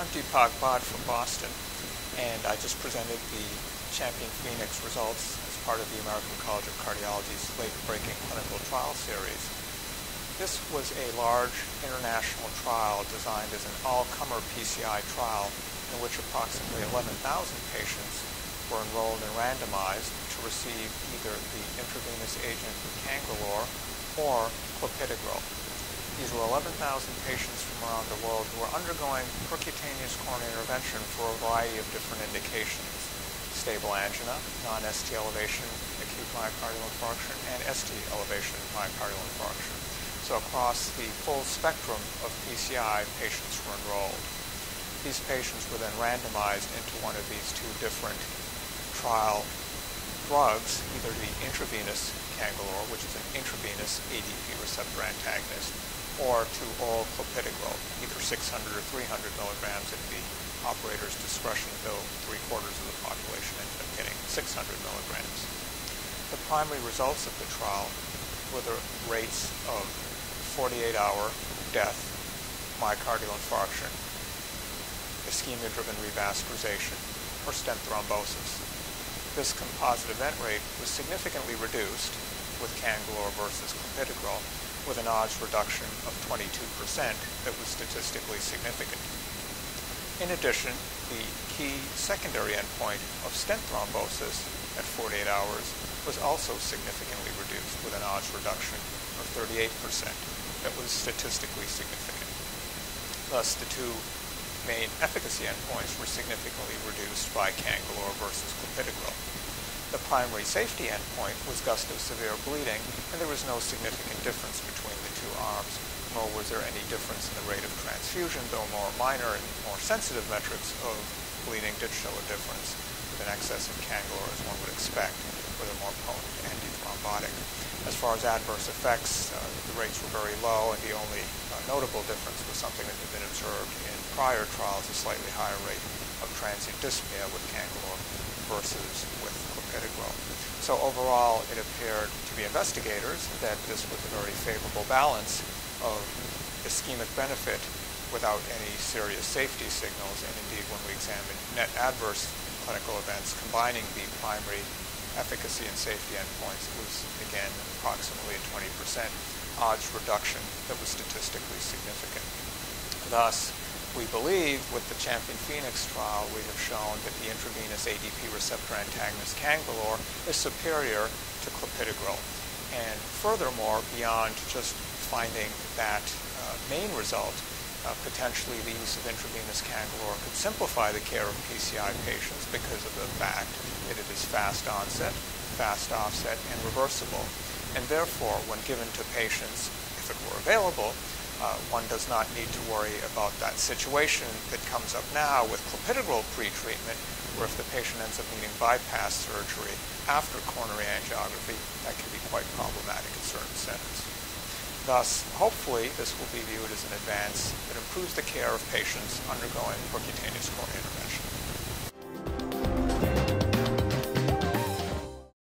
I'm Deepak Bhatt from Boston, and I just presented the Champion Phoenix results as part of the American College of Cardiology's late-breaking clinical trial series. This was a large international trial designed as an all-comer PCI trial in which approximately 11,000 patients were enrolled and randomized to receive either the intravenous agent cangrelor or clopidogrel. These were 11,000 patients from around the world who were undergoing percutaneous coronary intervention for a variety of different indications: stable angina, non-ST elevation, acute myocardial infarction, and ST elevation myocardial infarction. So across the full spectrum of PCI, patients were enrolled. These patients were then randomized into one of these two different trial drugs, either the intravenous cangrelor, which is an intravenous ADP receptor antagonist, or to oral clopidogrel, either 600 or 300 milligrams at the operator's discretion, though 3/4 of the population ended up getting 600 milligrams. The primary results of the trial were the rates of 48-hour death, myocardial infarction, ischemia-driven revascularization, or stent thrombosis. This composite event rate was significantly reduced with cangrelor versus clopidogrel, with an odds reduction of 22% that was statistically significant. In addition, the key secondary endpoint of stent thrombosis at 48 hours was also significantly reduced with an odds reduction of 38% that was statistically significant. Thus, the two main efficacy endpoints were significantly reduced by cangrelor versus clopidogrel. The primary safety endpoint was gust of severe bleeding, and there was no significant difference between the two arms, nor was there any difference in the rate of transfusion, though more minor and more sensitive metrics of bleeding did show a difference, with an excess of cangrelor, as one would expect, with a more potent antithrombotic. As far as adverse effects, the rates were very low, and the only notable difference was something that had been observed in prior trials, a slightly higher rate of transient dyspnea with cangrelor versus with clopidogrel. So overall, it appeared to the investigators that this was a very favorable balance of ischemic benefit without any serious safety signals, and indeed when we examined net adverse clinical events combining the primary efficacy and safety endpoints, it was again approximately a 20% odds reduction that was statistically significant. Thus, we believe with the Champion Phoenix trial, we have shown that the intravenous ADP receptor antagonist cangrelor is superior to clopidogrel. And furthermore, beyond just finding that main result, potentially the use of intravenous cangrelor could simplify the care of PCI patients because of the fact that it is fast onset, fast offset, and reversible. And therefore, when given to patients, if it were available, one does not need to worry about that situation that comes up now with clopidogrel pretreatment, where if the patient ends up needing bypass surgery after coronary angiography, that can be quite problematic in certain settings. Thus, hopefully, this will be viewed as an advance that improves the care of patients undergoing percutaneous coronary intervention.